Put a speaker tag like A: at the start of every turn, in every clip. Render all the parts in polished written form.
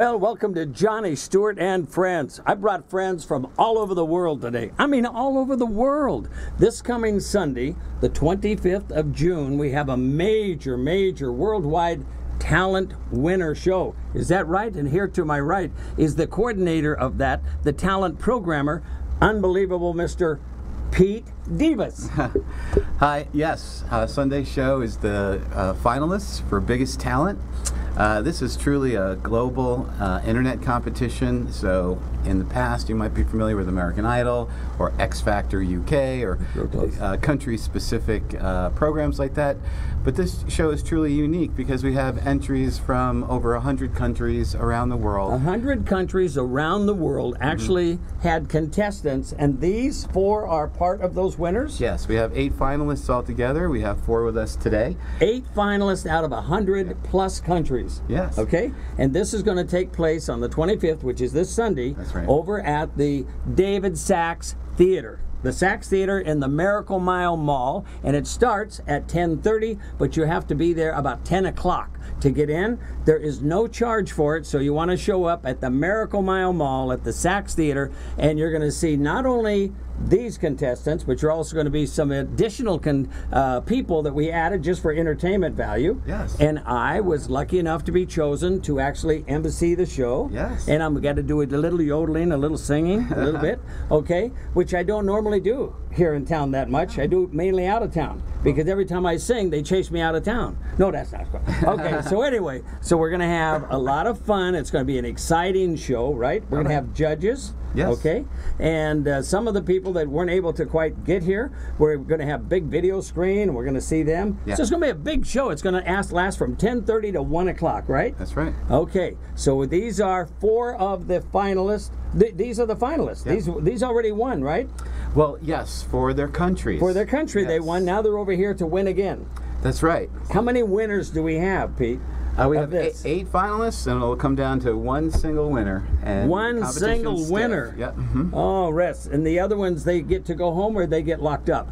A: Well, welcome to Johnny Stewart and Friends. I brought friends from all over the world today. I mean, all over the world. This coming Sunday, the 25th of June, we have a major worldwide talent winner show. Is that right? And here to my right is the coordinator of that, the talent programmer, unbelievable Mr. Pete Divas.
B: Hi, yes. Sunday's show is the finalists for Biggest Talent. This is truly a global internet competition. So in the past you might be familiar with American Idol or X Factor UK or country-specific programs like that. But this show is truly unique because we have entries from over 100 countries around the world. 100
A: countries around the world actually had contestants, and these 4 are part of those winners?
B: Yes, we have 8 finalists altogether. We have 4 with us today.
A: 8 finalists out of 100 plus countries.
B: Yes.
A: Okay? And this is going to take place on the 25th, which is this Sunday,
B: That's right.
A: over at the David Sachs Theater. The Sachs Theater in the Miracle Mile Mall, and it starts at 10:30, but you have to be there about 10 o'clock to get in. There is no charge for it, so you want to show up at the Miracle Mile Mall at the Sachs Theater, and you're going to see not only these contestants, but you're also going to be some additional people that we added just for entertainment value.
B: Yes.
A: And I was lucky enough to be chosen to actually emcee the show.
B: Yes.
A: And I'm going to do a little yodeling, a little singing, a little bit, okay, which I don't normally do here in town that much. I do mainly out of town because every time I sing, they chase me out of town. No, that's not correct. Okay, so anyway, so we're going to have a lot of fun. It's going to be an exciting show, right? We're going to have judges.
B: Yes.
A: Okay, and some of the people that weren't able to quite get here, we're going to have big video screen, and we're going to see them.
B: Yeah.
A: So it's going to be a big show. It's going to last from 10:30 to 1 o'clock, right?
B: That's right.
A: Okay, so these are 4 of the finalists. These are the finalists.
B: Yeah.
A: These already won, right?
B: Well, yes, for their countries.
A: For their country,
B: Yes.
A: They won. Now they're over here to win again.
B: That's right.
A: How many winners do we have, Pete?
B: We have 8 finalists, and it'll come down to one single winner. And
A: one single winner.
B: Yep.
A: Oh, rest. And the other ones, they get to go home or they get locked up?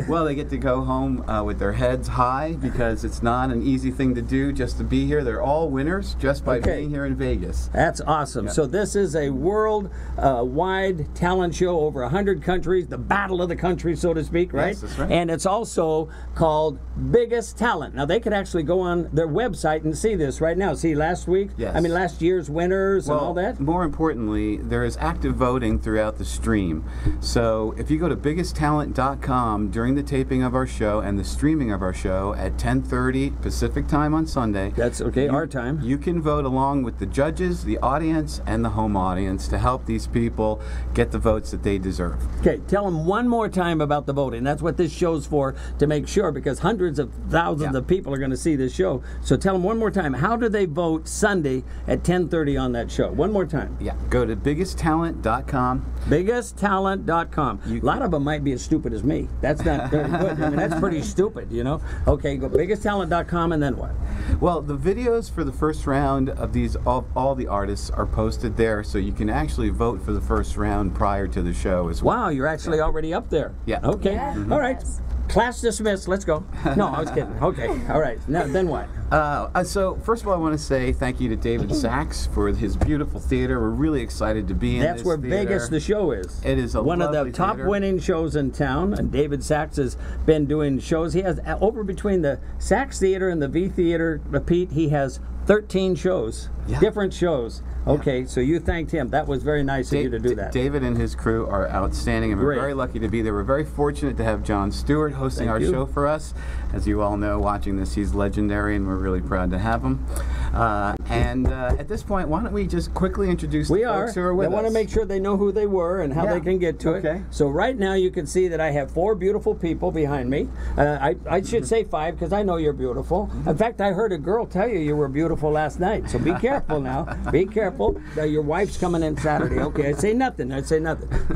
B: Well, they get to go home with their heads high because it's not an easy thing to do just to be here. They're all winners just by being here in Vegas.
A: That's awesome.
B: Yep.
A: So this is a world-wide talent show over 100 countries, the battle of the country, so to speak, right?
B: Yes, that's right.
A: And it's also called Biggest Talent. Now, they could actually go on their website and see this right now. See last year's winners and all that?
B: More importantly, there is active voting throughout the stream. So if you go to biggesttalent.com during the taping of our show and the streaming of our show at 10:30 Pacific time on Sunday.
A: That's okay, our time.
B: You can vote along with the judges, the audience, and the home audience to help these people get the votes that they deserve.
A: Okay, tell them one more time about the voting. That's what this show's for, to make sure, because hundreds of thousands of people are going to see this show. So tell them one more time, how do they vote Sunday at 10:30 on that show? One more time.
B: Yeah, go to biggesttalent.com.
A: Biggesttalent.com. A lot of them might be as stupid as me. That's not very good. I mean, that's pretty stupid, you know? Okay, go biggesttalent.com, and then what?
B: Well, the videos for the first round of these, all the artists are posted there, so you can actually vote for the first round prior to the show as well.
A: Wow, you're actually already up there.
B: Yeah.
A: Okay.
C: Yeah.
A: All right. Class dismissed. Let's go. No, I was kidding. Okay. All right. Now, then what?
B: So, first of all, I want to say thank you to David Sachs for his beautiful theater. We're really excited to be in
A: That's
B: this
A: where
B: theater.
A: Vegas the show is.
B: It is
A: one of the
B: lovely
A: top
B: theater.
A: winning shows in town, and David Sachs has been doing shows. He has, over between the Sachs Theater and the V Theater, Pete, he has 13 shows, different shows. Okay, so you thanked him. That was very nice of you to do that.
B: David and his crew are outstanding, and we're very lucky to be there. We're very fortunate to have Jon Stewart hosting our show for us. As you all know, watching this, he's legendary, and we're really proud to have him. At this point, why don't we just quickly introduce the folks who are with us?
A: I want to make sure they know who they were and how they can get to it. So right now you can see that I have 4 beautiful people behind me. I should say 5 because I know you're beautiful. In fact, I heard a girl tell you were beautiful last night. So be careful now. Be careful. Your wife's coming in Saturday. Okay, I'd say nothing.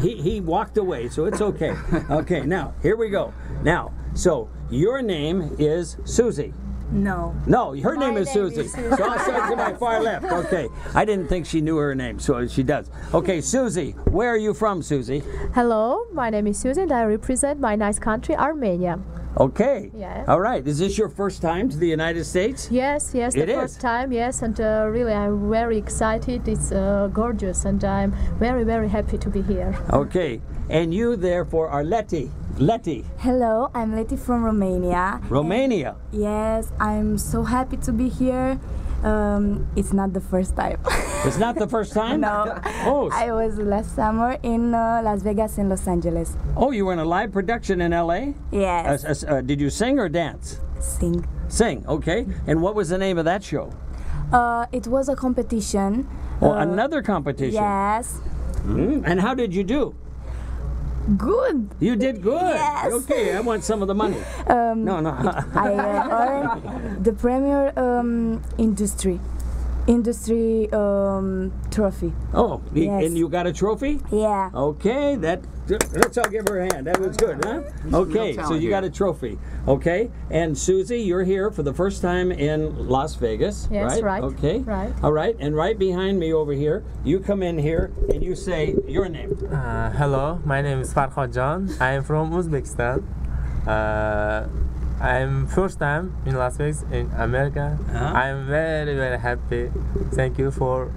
A: He walked away, so it's okay. Okay, now, here we go. Now, so your name is Susie.
C: No.
A: No, her name is Susie. So I'll start to my far left. Okay. I didn't think she knew her name, so she does. Okay, Susie, where are you from, Susie?
D: Hello, my name is Susie and I represent my nice country, Armenia.
A: Okay.
C: Yes.
A: All right. Is this your first time to the United States?
C: Yes, yes, the
A: It
C: first
A: is.
C: time, yes, and really I'm very excited. It's gorgeous, and I'm very, very happy to be here.
A: Okay. And you, therefore, are Letty. Letty,
D: Hello, I'm Letty from Romania.
A: Romania.
D: Yes, I'm so happy to be here. It's not the first time.
A: It's not the first time?
D: No.
A: Oh,
D: I was last summer in Las Vegas and Los Angeles.
A: oh, you were in a live production in L.A.?
D: Yes.
A: Did you sing or dance?
D: Sing.
A: Sing, okay. And what was the name of that show?
D: It was a competition.
A: Oh, another competition.
D: Yes.
A: And how did you do?
D: Good.
A: You did good.
D: Yes.
A: Okay, I want some of the money. No.
D: I earned the premier industry trophy.
A: Oh,
D: Yes.
A: and you got a trophy?
D: Yeah.
A: Okay, let's all give her a hand. That was good, huh? Okay, so you got a trophy. Okay, and Susie, you're here for the first time in Las Vegas,
C: Yes,
A: right?
C: right,
A: Okay.
C: right.
A: All right, and right behind me over here, you come in here and you say your name.
E: Hello, my name is Farhad Jan. I am from Uzbekistan. I'm first time in Las Vegas in America. I'm very, very happy. Thank you for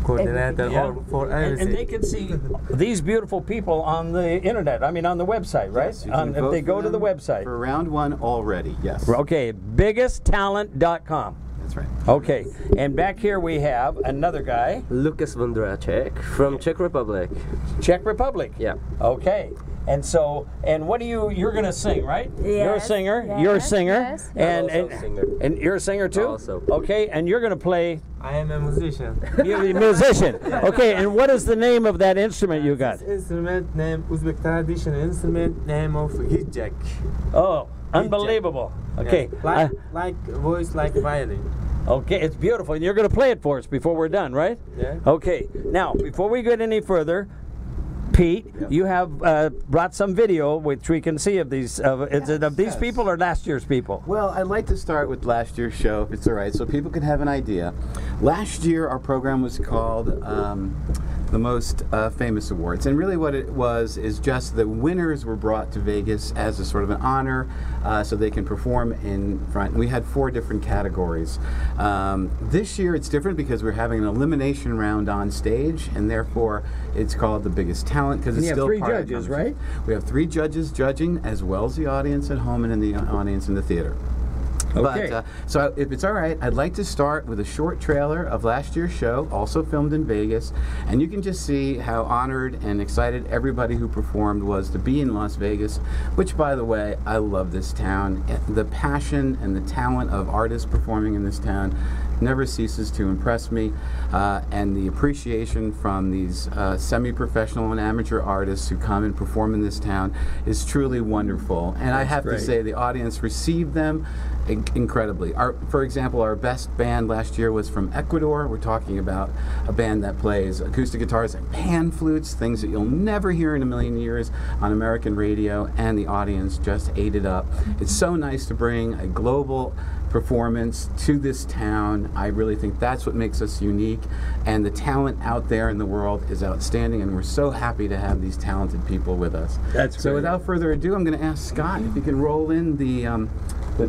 E: coordinator or for everything.
A: And they can see these beautiful people on the internet. I mean, on the website, right?
B: Yes, you can
A: If
B: vote
A: they
B: for
A: go to the
B: them
A: website.
B: For round one already, yes.
A: Okay, biggesttalent.com.
B: That's right.
A: Okay, and back here we have another guy,
F: Lucas Vondracek from Czech Republic.
A: Czech Republic.
F: Yeah.
A: Okay. And so, and what do you're going to sing, right? You're a
D: Yes,
A: singer.
D: yes,
A: You're a singer.
C: yes.
A: And,
F: I'm also a singer.
A: and you're a singer too?
F: Also.
A: Okay, and you're going to play,
E: I am a musician.
A: you're a musician. Okay, and what is the name of that instrument you got?
E: This instrument name Uzbek traditional instrument name of hijak.
A: Oh, unbelievable. Okay.
E: Yeah. Like voice like violin.
A: Okay, it's beautiful. And you're going to play it for us before we're done, right?
E: Yeah.
A: Okay. Now, before we get any further, Pete, you have brought some video which we can see of these. Is it of these
B: yes.
A: people or last year's people?
B: Well, I'd like to start with last year's show, if it's all right, so people can have an idea. Last year, our program was called the Most Famous Awards, and really what it was is just the winners were brought to Vegas as a sort of an honor, so they can perform in front. And we had 4 different categories. This year, it's different because we're having an elimination round on stage, and therefore, it's called the Biggest Talent because it's
A: you have
B: still
A: 3
B: part of the
A: judges,
B: conversation.
A: right?
B: We have 3 judges judging, as well as the audience at home and in the audience in the theater.
A: Okay.
B: But, so if it's all right, I'd like to start with a short trailer of last year's show, also filmed in Vegas, and you can just see how honored and excited everybody who performed was to be in Las Vegas, which, by the way, I love this town. The passion and the talent of artists performing in this town never ceases to impress me, and the appreciation from these semi-professional and amateur artists who come and perform in this town is truly wonderful. And I have
A: great.
B: to say the audience received them incredibly. For example, our best band last year was from Ecuador. We're talking about a band that plays acoustic guitars and pan flutes, things that you'll never hear in a million years on American radio, and the audience just ate it up. It's so nice to bring a global performance to this town. I really think that's what makes us unique, and the talent out there in the world is outstanding, and we're so happy to have these talented people with us.
A: That's
B: so
A: great.
B: without further ado, I'm going to ask Scott if you can roll in the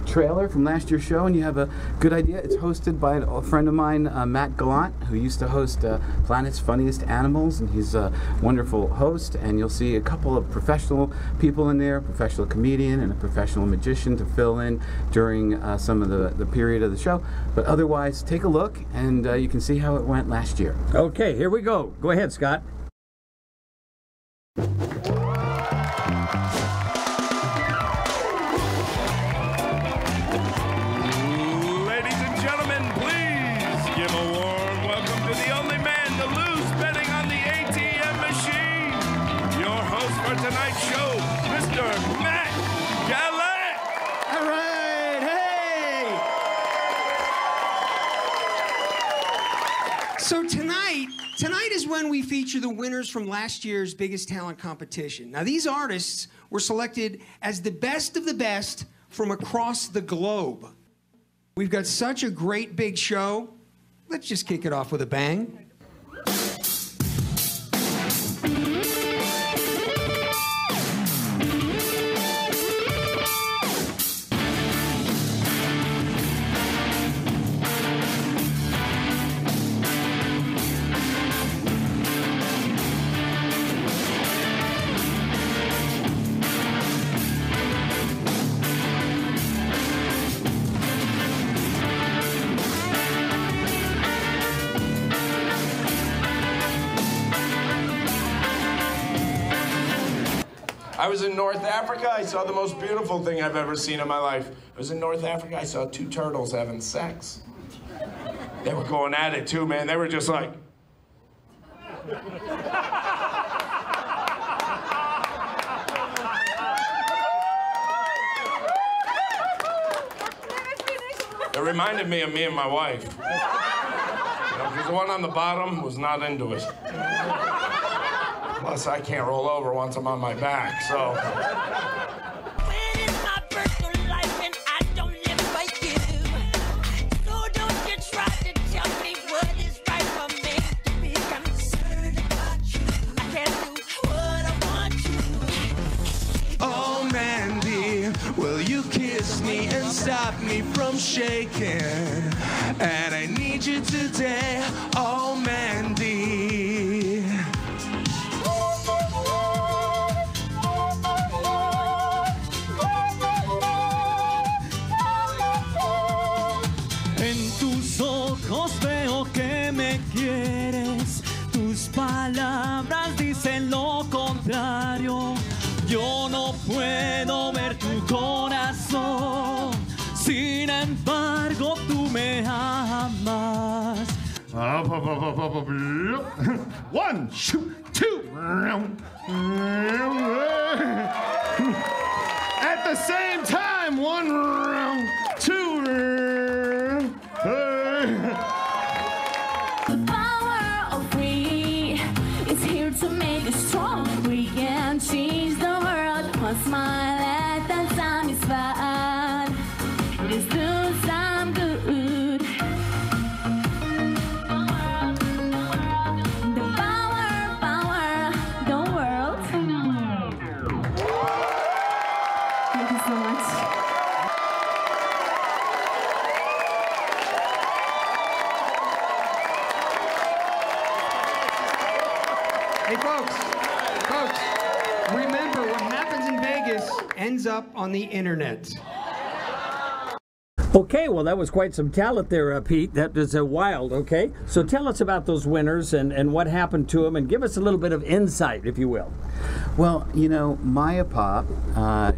B: trailer from last year's show, and you have a good idea. It's hosted by a friend of mine, Matt Gallant, who used to host Planet's Funniest Animals, and he's a wonderful host, and you'll see a couple of professional people in there, a professional comedian and a professional magician to fill in during some of the period of the show. But otherwise, take a look, and you can see how it went last year.
A: Okay, here we go. Go ahead, Scott.
G: Ladies and gentlemen, please give a warm welcome to the only man to lose betting on the ATM machine. Your host for tonight's show, Mr. Matt Gallant.
H: All right, hey! So tonight is when we feature the winners from last year's Biggest Talent competition. Now, these artists were selected as the best of the best from across the globe. We've got such a great big show. Let's just kick it off with a bang.
G: was in North Africa. I saw the most beautiful thing I've ever seen in my life. I was in North Africa. I saw 2 turtles having sex. They were going at it too, man. They were just like... It reminded me of me and my wife. Because the one on the bottom was not into it. Plus, I can't roll over once I'm on my back, so...
I: When it's my personal life and I don't live for you. So don't you try to tell me what is right for me to be concerned about you. I can't do what I want to.
J: Oh, Mandy, will you kiss me and stop me from shaking? And I need you today, oh, Mandy.
K: En tus ojos veo que me quieres, tus palabras dicen lo contrario. Yo no puedo ver tu corazón, sin embargo tú me amas.
L: 1, 2. At the same time, 1, 2.
I: The power of we is here to make us strong. We can change the world. One smile at that time is fine. Let's do some good. The power, the world. Thank you so much.
H: Hey, folks, remember what happens in Vegas ends up on the internet.
A: Okay, well, that was quite some talent there, Pete. That was wild, okay? So tell us about those winners and what happened to them, and give us a little bit of insight, if you will.
B: Well, you know, Maya Pop,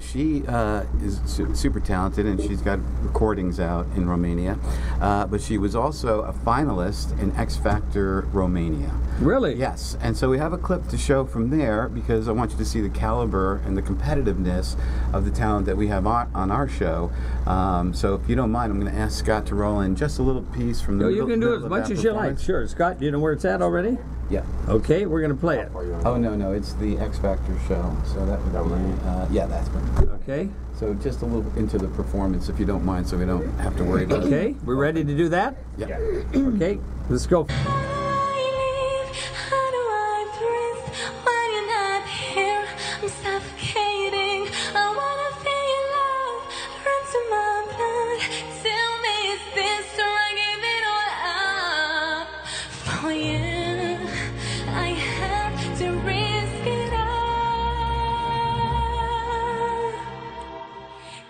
B: she is super talented, and she's got recordings out in Romania. But she was also a finalist in X Factor Romania.
A: Really?
B: Yes. And so we have a clip to show from there, because I want you to see the caliber and the competitiveness of the talent that we have on our show. So if you don't mind, I'm going to ask Scott to roll in just a little piece from the
A: No, you can do it as much as you like. Sure. Scott, do you know where it's at already?
B: Yeah.
A: Okay, we're going to play it.
B: Oh, no, it's the X Factor show. So that would be, yeah, that's one.
A: Okay.
B: So just a little into the performance, if you don't mind, so we don't have to worry about it.
A: Okay, we're ready to do that?
B: Yeah.
A: Okay, let's go.
I: I'm suffocating. I wanna feel your love run to my blood. Tell me, is this or I give it all up for you? I have to risk it all.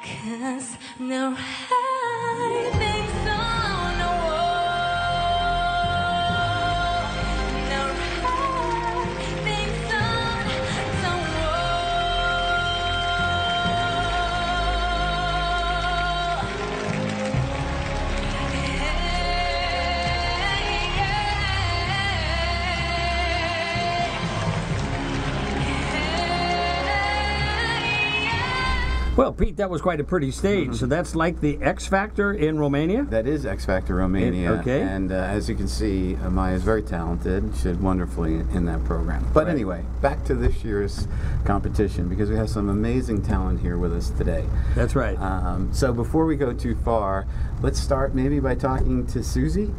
I: 'Cause no right thing so no. No right thing so
A: Well, Pete, that was quite a pretty stage. So that's like the X Factor in Romania?
B: That is X Factor Romania.
A: Okay.
B: And as you can see, Maya is very talented. She did wonderfully in that program. But anyway, back to this year's competition, because we have some amazing talent here with us today.
A: That's right.
B: So before we go too far, let's start maybe by talking to Susie.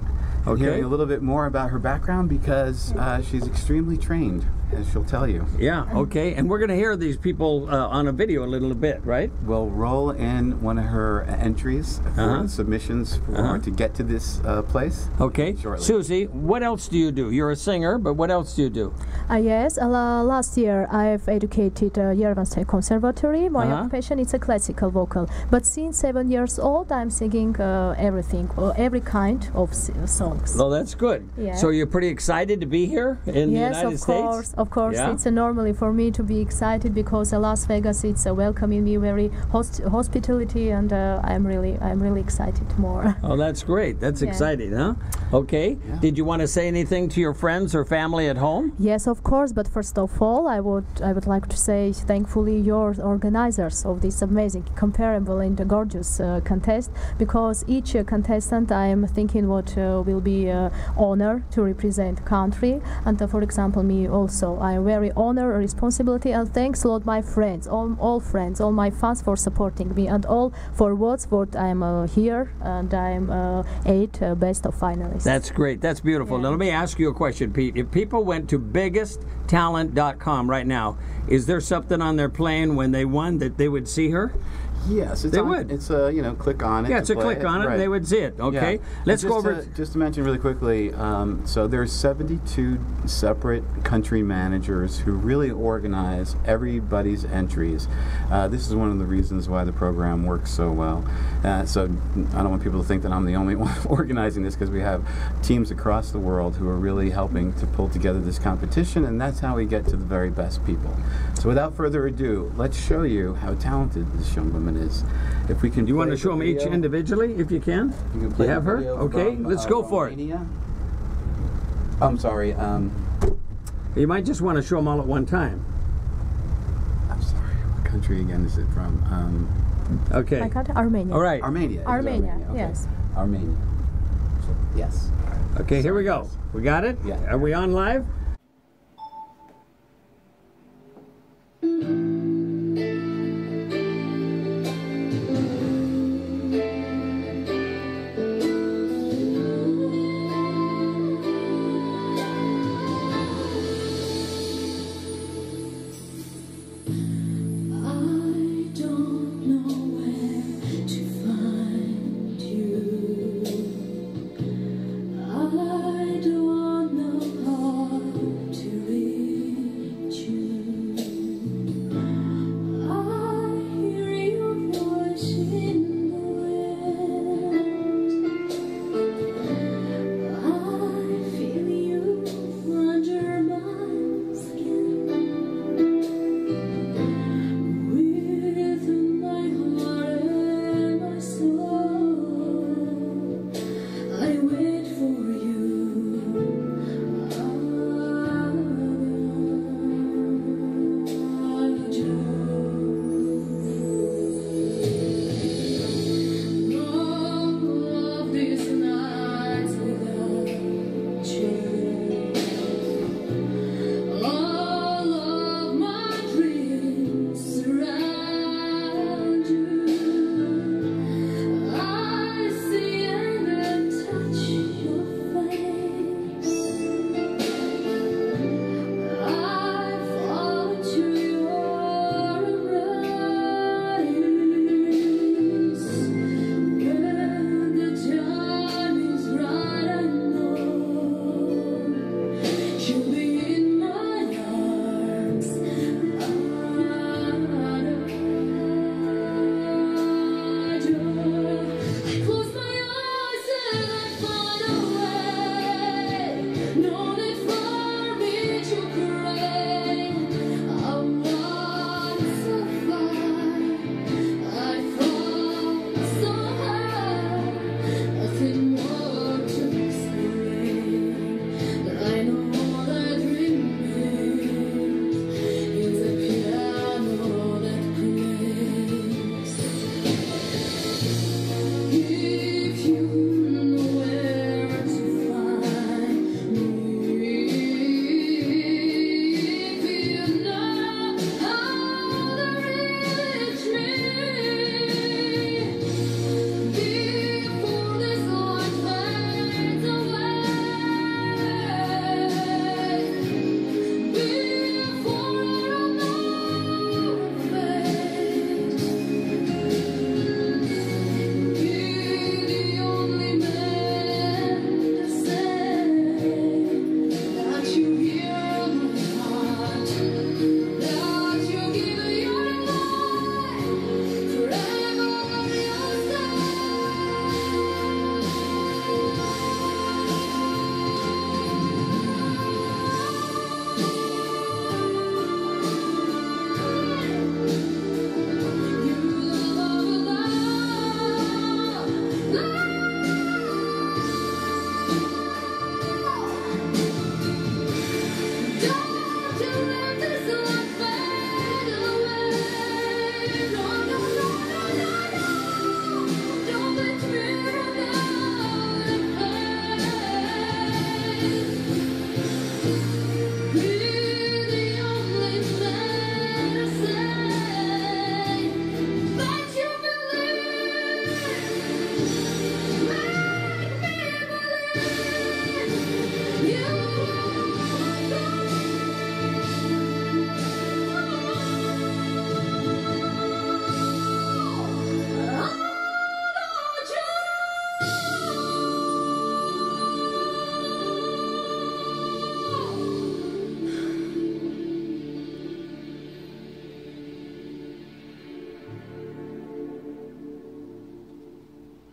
B: And hearing a little bit more about her background, because she's extremely trained, as she'll tell you.
A: Yeah, okay. And we're going to hear these people on a video a little bit, right?
B: We'll roll in one of her entries for submissions to get to this place.
A: Okay.
B: Shortly.
A: Susie, what else do you do? You're a singer, but what else do you do?
C: Yes, last year I've educated Yerevan State Conservatory. My occupation is a classical vocal. But since 7 years old, I'm singing everything, every kind of song. songs.
A: Well, that's good.
C: Yeah.
A: So you're pretty excited to be here in the United States?
C: Of course.
A: Yeah?
C: It's normally for me to be excited because Las Vegas, it's welcoming me very hospitality, and I'm really excited more.
A: Oh, that's great. That's
C: Yeah.
A: exciting, huh? Okay.
B: Yeah.
A: Did you want to say anything to your friends or family at home?
C: Yes, of course. But first of all, I would like to say thankfully your organizers of this amazing, comparable and gorgeous contest, because each contestant I am thinking what will be honor to represent country, and for example me also I am very honor responsibility, and thanks a lot my friends, all friends, all my fans for supporting me, and all for what I am here, and I am 8 best of finalists.
A: That's great. That's beautiful.
C: Yeah.
A: Now let me ask you a question, Pete. If people went to biggesttalent.com right now, is there something on their plane when they won that they would see her?
B: Yes, it's
A: They
B: on,
A: would.
B: It's a click on it.
A: Yeah,
B: to
A: it's a
B: play
A: click on it,
B: Right.
A: and they would see it. Okay,
B: Yeah.
A: let's
B: And
A: go over.
B: just to mention really quickly. So there's 72 separate country managers who really organize everybody's entries. This is one of the reasons why the program works so well. So I don't want people to think that I'm the only one organizing this, because we have teams across the world who are really helping to pull together this competition, and that's how we get to the very best people. So without further ado, let's show you how talented this young woman is. If we can,
A: You want
B: play
A: to show
B: the
A: them each
B: video.
A: individually, if you can?
B: You can
A: You
B: play
A: have
B: the
A: her?
B: video
A: Okay,
B: from,
A: let's go for it.
B: Romania. I'm sorry.
A: You might just want to show them all at one time.
B: I'm sorry. What country again is it from?
A: Okay.
C: My country, Armenia.
A: All right.
B: Armenia. It is
C: Armenia,
B: okay.
C: yes.
B: Armenia. Yes.
A: Okay, here we go. We got it?
B: Yeah.
A: Are we on live?
I: I don't know where to find you. I don't know how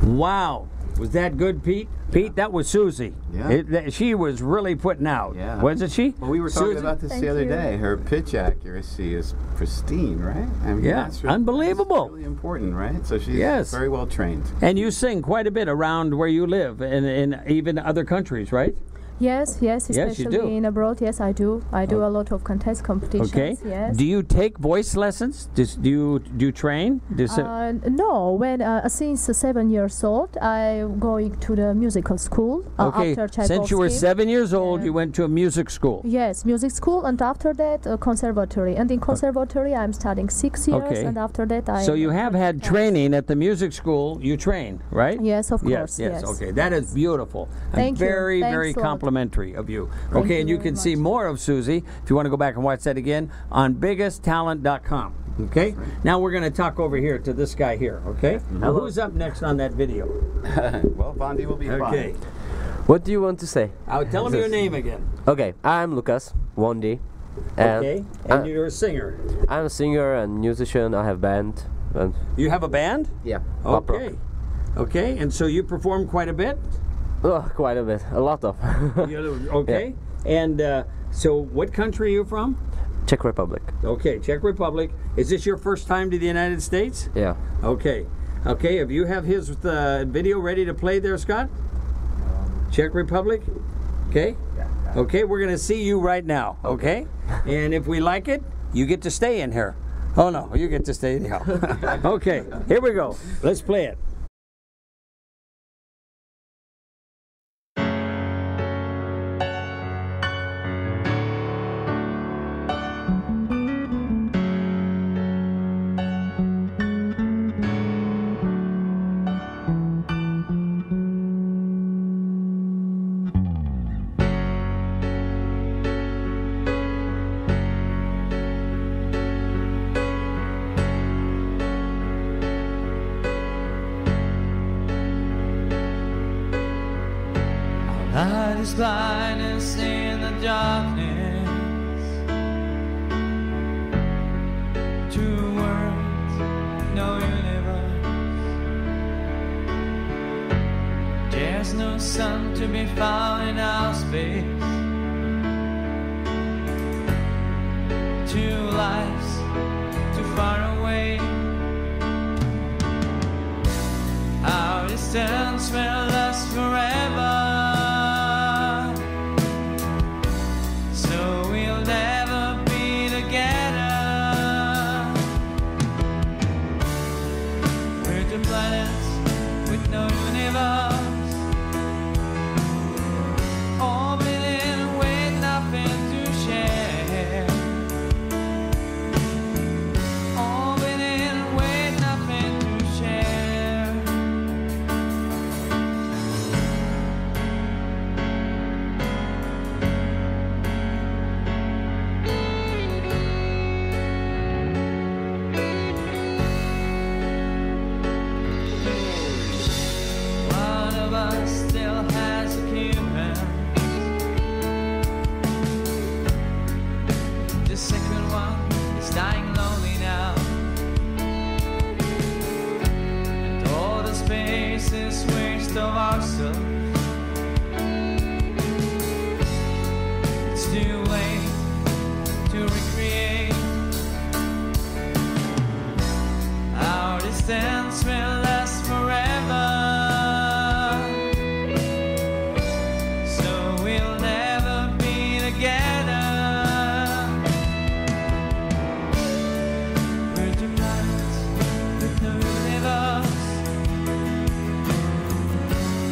A: Wow. Was that good, Pete? Pete, that was Susie.
B: Yeah.
A: She was really putting out.
B: Yeah.
A: Wasn't she?
B: Well, we were talking
A: Susie?
B: about this
C: Thank
B: the other
C: you.
B: day. Her pitch accuracy is pristine, right? I mean,
A: Yeah,
B: that's
A: unbelievable.
B: That's really important, right? So she's
A: Yes.
B: very well trained.
A: And you sing quite a bit around where you live, and in even other countries, right?
C: Yes,
A: Yes, you
C: especially
A: do.
C: in abroad. Yes, I do. I do a lot of contest competitions.
A: Okay.
C: Yes.
A: Do you take voice lessons? Do you train?
C: No, when since 7 years old, I going to the musical school
A: Okay.
C: after Tchaikovsky.
A: Since you were 7 years old, you went to a music school.
C: Yes, music school, and after that, conservatory. And in conservatory, I'm studying 6 years,
A: Okay.
C: and after that, I.
A: So you have had training at the music school. You train, right?
C: Yes, of
A: Yes,
C: course.
A: yes.
C: Yes.
A: Okay, that is beautiful.
C: Thank you.
A: Very,
C: Thanks
A: very
C: a lot.
A: complimentary of you.
C: Thank
A: Okay,
C: you
A: and you
C: very
A: can see more of Susie if you want to go back and watch that again on biggesttalent.com. Okay. Now we're going to talk over here to this guy here. Okay. Now who's up next on that video?
B: Well, Bondi will be
A: Okay.
B: fine.
F: What do you want to say?
A: Tell him your name again.
F: Okay, I'm Lucas Wondi.
A: Okay. And you're a singer.
F: I'm a singer and musician. I have band. And
A: You have a band?
F: yeah. pop rock.
A: Okay. Okay. And so you perform quite a bit.
F: Oh, quite a bit. A lot of.
A: Okay. And so what country are you from?
F: Czech Republic.
A: Okay, Czech Republic. Is this your first time to the United States?
F: Yeah.
A: Okay. Okay, if you have his video ready to play there, Scott? Czech Republic? Okay? Okay, we're going to see you right now, okay? And if we like it, you get to stay in here. Oh, no, you get to stay anyhow. Okay, here we go. Let's play it.
K: Light is blindness in the darkness. Two words, no universe. There's no sun to be found in our space. Two lives too far away. Our distance will last forever. So we'll never be together. We're two planets with no universe, orbiting with nothing to share. Orbiting with nothing to share. One of us still has a human. The second one is dying lonely now. And all the space is waste of ourselves. It's too late to recreate. Our distance will last forever. So we'll never be together. We're two planets with no universe,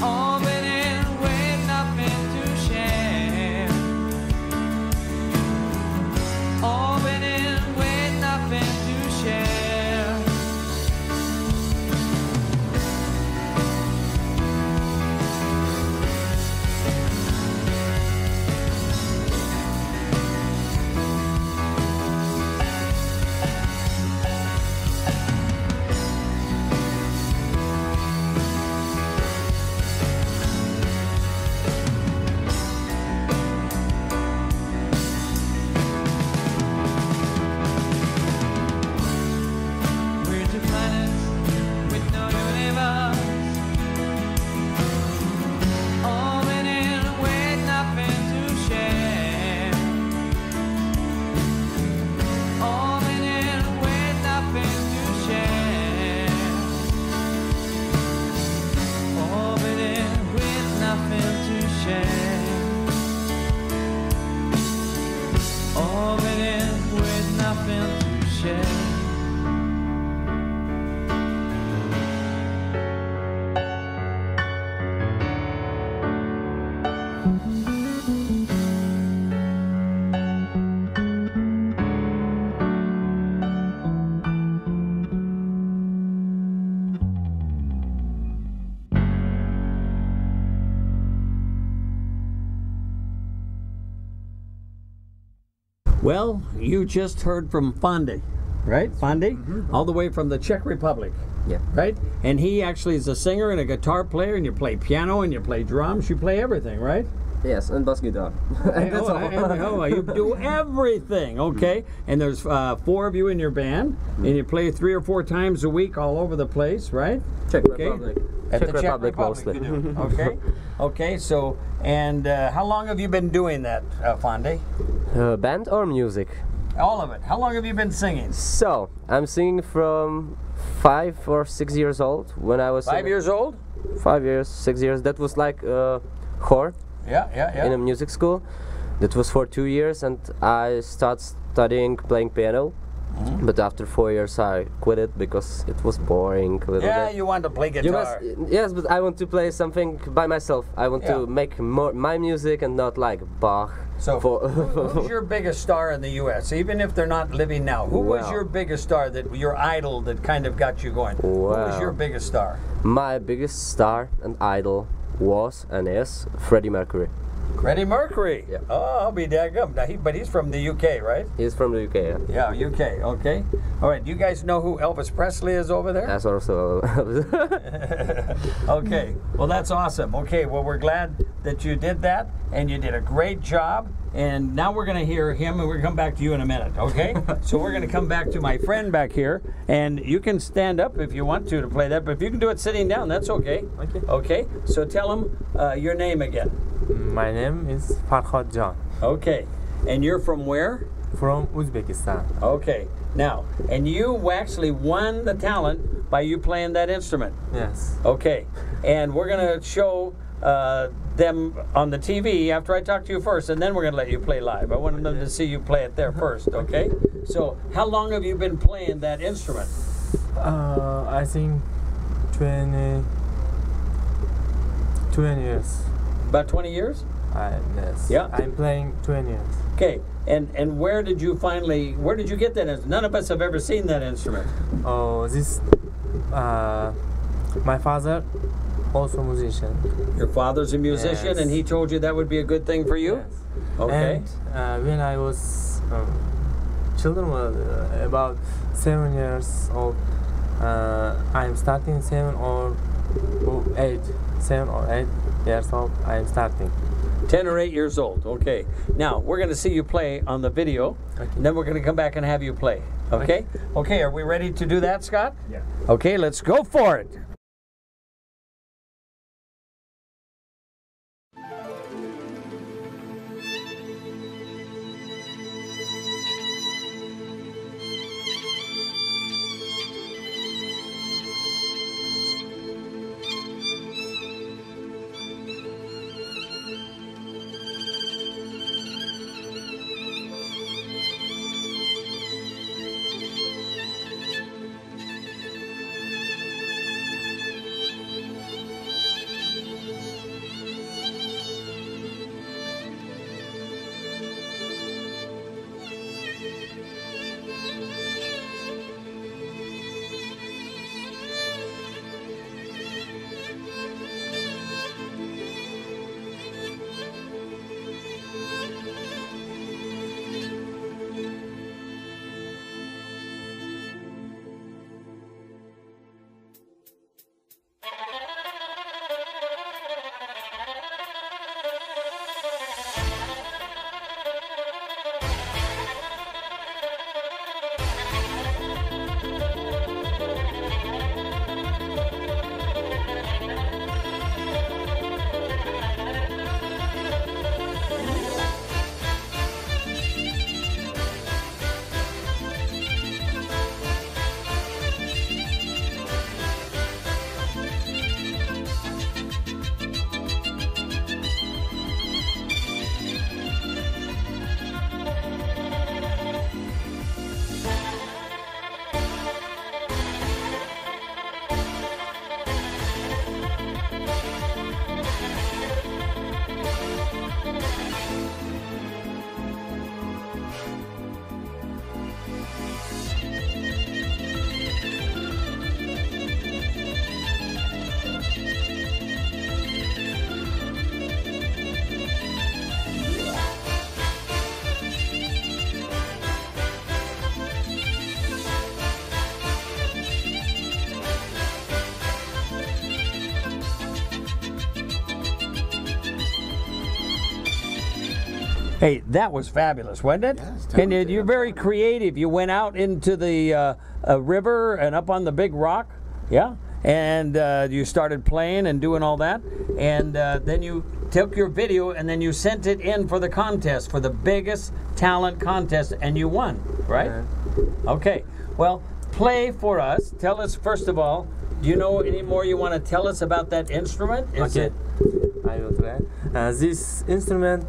K: orbiting
A: Well, you just heard from Fondy, right? Fondy? All the way from the Czech Republic.
F: Yeah.
A: Right? And he actually is a singer and a guitar player, and you play piano and you play drums, you play everything, right?
F: Yes, and bass guitar. That's all.
A: You do everything, okay? And there's 4 of you in your band, and you play 3 or 4 times a week all over the place, right?
F: Czech
A: Okay.
F: Republic.
A: At
F: Czech
A: the Czech
F: Republic
A: Republic,
F: mostly.
A: you do. Okay. Okay. So, and how long have you been doing that, Fondy?
F: Band or music?
A: All of it. How long have you been singing?
F: So, I'm singing from 5 or 6 years old. When I was
A: 5 years old?
F: 5 years, 6 years. That was like chord.
A: Yeah.
F: In a music school. That was for 2 years, and I started studying playing piano. But after 4 years, I quit it because it was boring. A little bit.
A: You want to play guitar.
F: Yes, but I want to play something by myself. I want to make more my music and not like Bach.
A: So, who's your biggest star in the U.S.? Even if they're not living now, who was your biggest star, your idol that kind of got you going? Who was your biggest star?
F: My biggest star and idol was and is Freddie Mercury.
A: Freddie Mercury.
F: Yeah.
A: Oh, I'll be daggum. Now but he's from the UK, right?
F: He's from the UK.
A: Yeah, UK. Okay. All right. Do you guys know who Elvis Presley is over there?
F: That's also.
A: Okay. Well, that's awesome. Okay. Well, we're glad that you did that, and you did a great job. And now we're going to hear him, and we're going to come back to you in a minute, okay? So we're going to come back to my friend back here, and you can stand up if you want to play that, but if you can do it sitting down, that's okay.
E: Okay.
A: Okay? So tell him your name again.
E: My name is Farhad Jan.
A: Okay. And you're from where?
E: From Uzbekistan.
A: Okay. Now, and you actually won the talent by you playing that instrument.
E: Yes.
A: Okay. And we're going to show them on the TV after I talk to you first, and then we're going to let you play live. I want them to see you play it there first, okay? So, how long have you been playing that instrument?
E: I think 20 years.
A: About 20 years?
E: Yes.
A: Yeah.
E: I'm playing 20 years.
A: Okay. And where did you get that instrument? None of us have ever seen that instrument.
E: Oh, my father, also musician.
A: Your father's a musician,
E: Yes.
A: and he told you that would be a good thing for you?
E: Yes.
A: Okay.
E: And when I was children was about 7 years old, I'm starting 7 or 8 years old. I'm starting.
A: 10 or 8 years old. Okay. Now, we're going to see you play on the video, and then we're going to come back and have you play. Okay? Okay, are we ready to do that, Scott?
L: Yeah.
A: Okay, let's go for it. Hey, that was fabulous, wasn't it?
B: Yes,
A: And you're very creative. You went out into the river and up on the big rock, yeah? And you started playing and doing all that. And then you took your video and then you sent it in for the contest, for the biggest talent contest, and you won, right? Okay. Well, play for us. Tell us, first of all, do you know any more you want to tell us about that instrument? Is
E: Okay.
A: it
E: I will try. This instrument,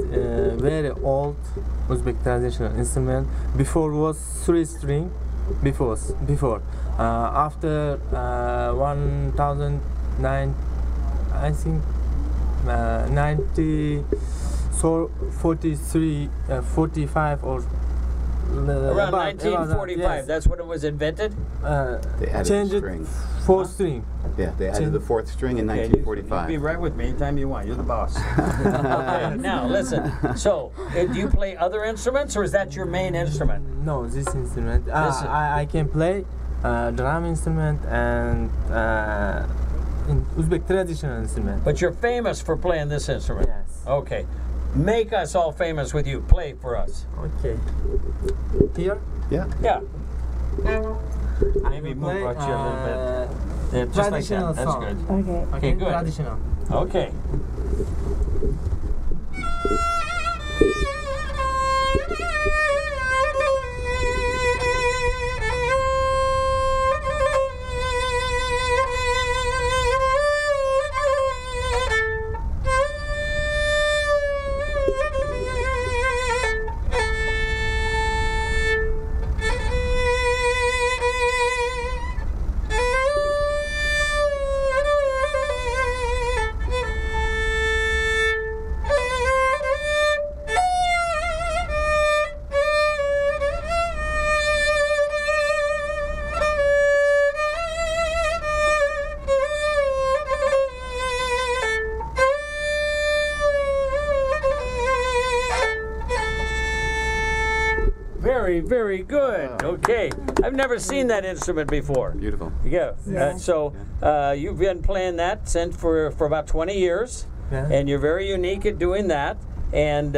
E: very old Uzbek traditional instrument. Before was 3-string. Before. After 1009, I think 90, so 43, 45 or
A: around 1945? That's when it was invented?
B: They added
E: change
B: the
E: it
B: string.
E: 4 string.
B: Yeah, they added the 4th string in 1945.
A: Be right with me anytime you want. You're the boss. Okay, now listen. So, do you play other instruments, or is that your main instrument?
E: No, this instrument. I can play drum instrument and in Uzbek traditional instrument.
A: But you're famous for playing this instrument.
E: Yes.
A: Okay. Make us all famous with you. Play for us.
E: Okay. Here?
B: Yeah.
A: Yeah.
E: I
A: Maybe
E: will
A: move
E: play,
A: out you a little bit. Yeah, just like
E: traditional
A: that. That's
E: song.
A: good.
C: Okay.
A: Okay, good.
E: Traditional.
A: Okay. Very, very good. Okay. I've never seen that instrument before.
B: Beautiful.
A: Yeah.
C: Yeah.
A: So you've been playing that since for about 20 years,
E: Yeah.
A: and you're very unique at doing that. And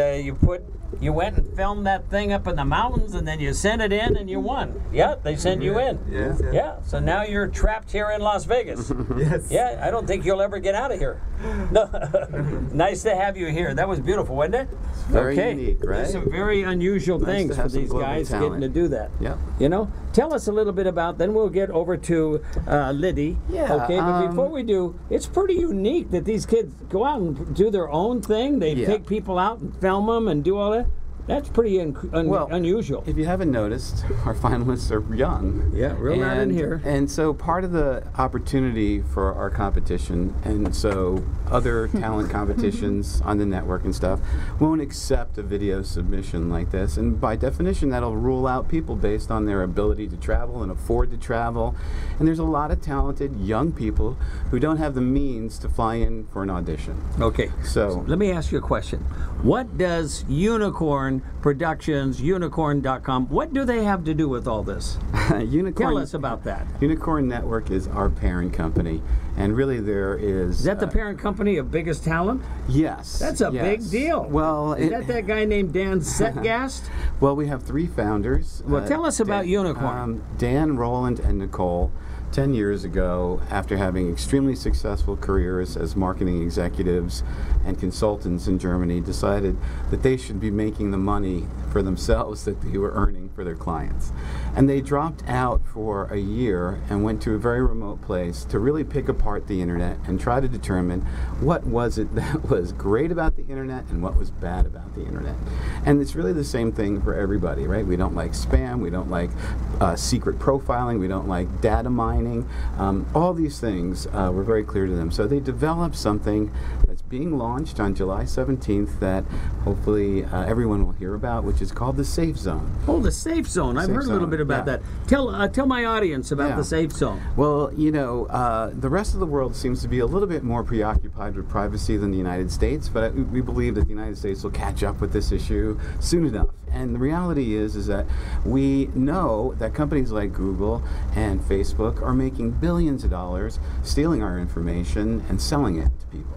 A: you went and filmed that thing up in the mountains, and then you sent it in, and you won. Yeah, they sent you in.
E: Yes.
A: Yeah. So now you're trapped here in Las Vegas.
E: Yes.
A: Yeah. I don't think you'll ever get out of here. No. Nice to have you here. That was beautiful, wasn't it?
B: Very
A: okay.
B: unique, right?
A: There's some very unusual
B: Nice to
A: things for
B: have some
A: these
B: global
A: guys
B: talent.
A: getting to do that.
B: Yep.
A: You know, tell us a little bit about. Then we'll get over to Liddy.
B: Yeah,
A: Okay, but before we do, it's pretty unique that these kids go out and do their own thing. They
B: Yeah.
A: pick people out and film them and do all that. That's pretty unusual.
B: If you haven't noticed, our finalists are young.
A: Yeah, real loud in here.
B: And so part of the opportunity for our competition, and so other talent competitions on the network and stuff, won't accept a video submission like this. And by definition, that'll rule out people based on their ability to travel and afford to travel. And there's a lot of talented young people who don't have the means to fly in for an audition.
A: Okay.
B: So
A: Let me ask you a question. What does Unicorn Productions, unicorn.com, what do they have to do with all this?
B: Unicorn,
A: Tell us about that.
B: Unicorn Network is our parent company, and really there is...
A: Is that the parent company of Biggest Talent?
B: Yes.
A: That's a big deal.
B: Well,
A: Is that guy named Dan Setgast?
B: Well, we have 3 founders.
A: Well, tell us about Unicorn.
B: Dan, Roland, and Nicole. 10 years ago, after having extremely successful careers as marketing executives and consultants in Germany, decided that they should be making the money for themselves that they were earning for their clients. And they dropped out for a year and went to a very remote place to really pick apart the internet and try to determine what was it that was great about the internet and what was bad about the internet. And it's really the same thing for everybody, right? We don't like spam, we don't like secret profiling, we don't like data mining. All these things were very clear to them. So they developed something that's being launched on July 17th that hopefully everyone will hear about, which is called the Safe Zone.
A: Oh, the Safe Zone. I've heard a little bit about that. Tell my audience about the Safe Zone.
B: Well, you know, the rest of the world seems to be a little bit more preoccupied with privacy than the United States, but we believe that the United States will catch up with this issue soon enough. And the reality is that we know that companies like Google and Facebook are making billions of dollars stealing our information and selling it to people.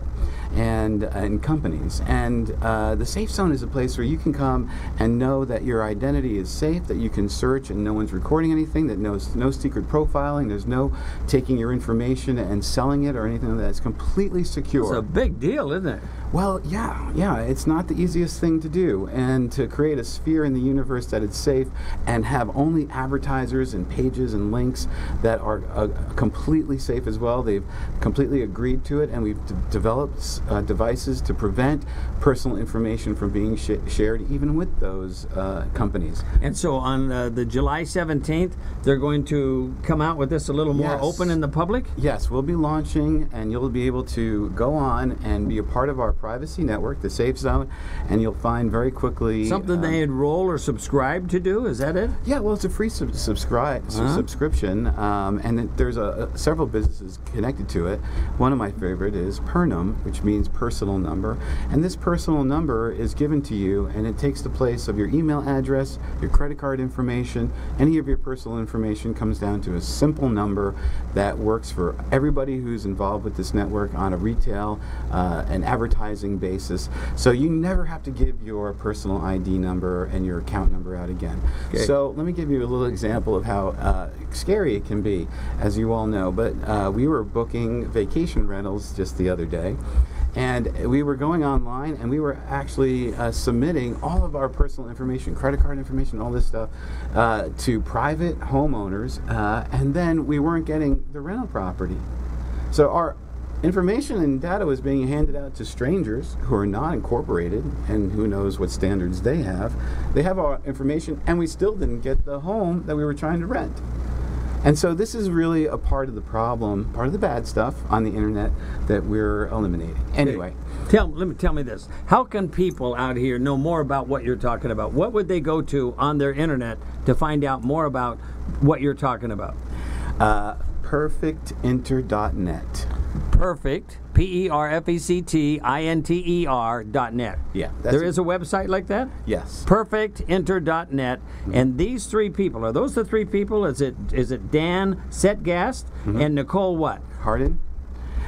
B: and companies. And the Safe Zone is a place where you can come and know that your identity is safe, that you can search and no one's recording anything, that no secret profiling, there's no taking your information and selling it or anything like that. It's completely secure.
A: It's a big deal, isn't it?
B: Well, yeah, it's not the easiest thing to do, and to create a sphere in the universe that it's safe and have only advertisers and pages and links that are completely safe as well. They've completely agreed to it, and we've developed devices to prevent personal information from being shared even with those companies.
A: And so on the July 17th, they're going to come out with this a little more open in the public?
B: Yes, we'll be launching, and you'll be able to go on and be a part of our privacy network, the Safe Zone, and you'll find very quickly
A: something they enroll or subscribe to do. Is that it?
B: Yeah, well, it's a free subscription, and there's several businesses connected to it. One of my favorite is Pernum, which means personal number, and this personal number is given to you, and it takes the place of your email address, your credit card information. Any of your personal information comes down to a simple number that works for everybody who's involved with this network on a retail and advertising basis. So you never have to give your personal ID number and your account number out again. Okay. So let me give you a little example of how scary it can be, as you all know. But we were booking vacation rentals just the other day, and we were going online, and we were actually submitting all of our personal information, credit card information, all this stuff, to private homeowners, and then we weren't getting the rental property. So our information and data was being handed out to strangers who are not incorporated, and who knows what standards they have. They have our information, and we still didn't get the home that we were trying to rent. And so this is really a part of the problem, part of the bad stuff on the internet that we're eliminating. Anyway.
A: Tell me this. How can people out here know more about what you're talking about? What would they go to on their internet to find out more about what you're talking about?
B: Perfectinter.net.
A: Perfect, PERFECTINTER.net.
B: Yeah.
A: There is a website like that?
B: Yes.
A: Perfectinter.net. And these three people, are those the three people? Is it Dan Setgast and Nicole what?
B: Hardin.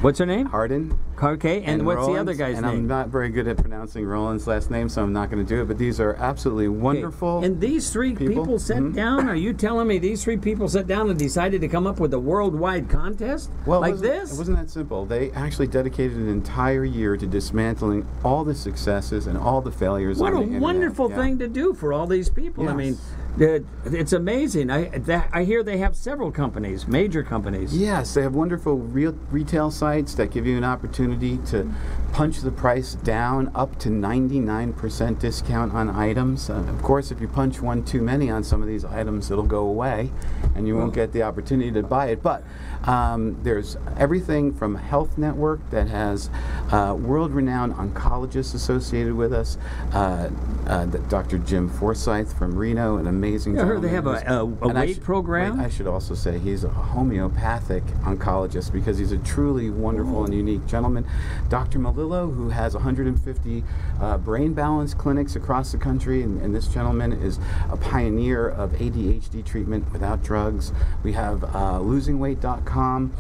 A: What's her name?
B: Hardin.
A: Okay, and what's
B: Rollins,
A: the other guy's
B: and
A: name?
B: I'm not very good at pronouncing Roland's last name, so I'm not going to do it, but these are absolutely wonderful.
A: Okay. And these three people sat down? Are you telling me these three people sat down and decided to come up with a worldwide contest like this?
B: It wasn't that simple. They actually dedicated an entire year to dismantling all the successes and all the failures
A: What
B: on the
A: a
B: internet.
A: wonderful thing to do for all these people.
B: Yes.
A: I mean, it's amazing. I hear they have several companies, major companies.
B: Yes, they have wonderful retail sites that give you an opportunity to punch the price down up to 99% discount on items. Of course, if you punch one too many on some of these items, it'll go away and you won't get the opportunity to buy it. But there's everything from Health Network that has world-renowned oncologists associated with us. Dr. Jim Forsyth from Reno, an amazing
A: I heard they have a weight program.
B: I should also say he's a homeopathic oncologist because he's a truly wonderful and unique gentleman. Dr. Malillo, who has 150 brain balance clinics across the country, and this gentleman is a pioneer of ADHD treatment without drugs. We have losingweight.com,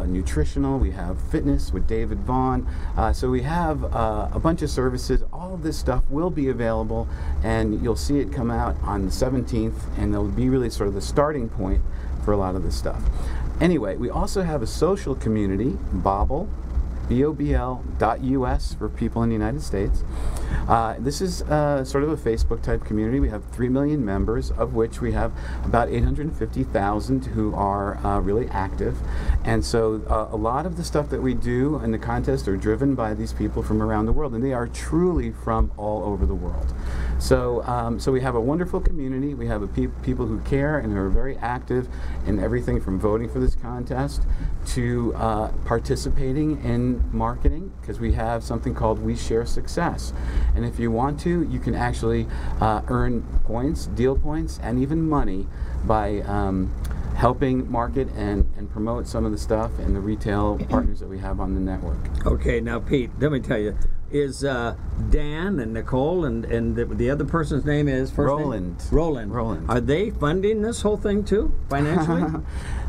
B: nutritional, we have fitness with David Vaughn. So we have a bunch of services. All of this stuff will be available, and you'll see it come out on the 17th, and it'll be really sort of the starting point for a lot of this stuff. Anyway, we also have a social community, Bobble, BOBL.US for people in the United States. This is sort of a Facebook type community. We have 3 million members, of which we have about 850,000 who are really active. And so a lot of the stuff that we do in the contest are driven by these people from around the world, and they are truly from all over the world. So, so we have a wonderful community. We have people who care and who are very active in everything from voting for this contest to participating in marketing, because we have something called We Share Success. And if you want to, you can actually earn points, deal points, and even money by helping market and promote some of the stuff and the retail partners that we have on the network.
A: Okay, now Pete, let me tell you, is Dan and Nicole, and the other person's name is
B: Roland.
A: Roland. Are they funding this whole thing too, financially?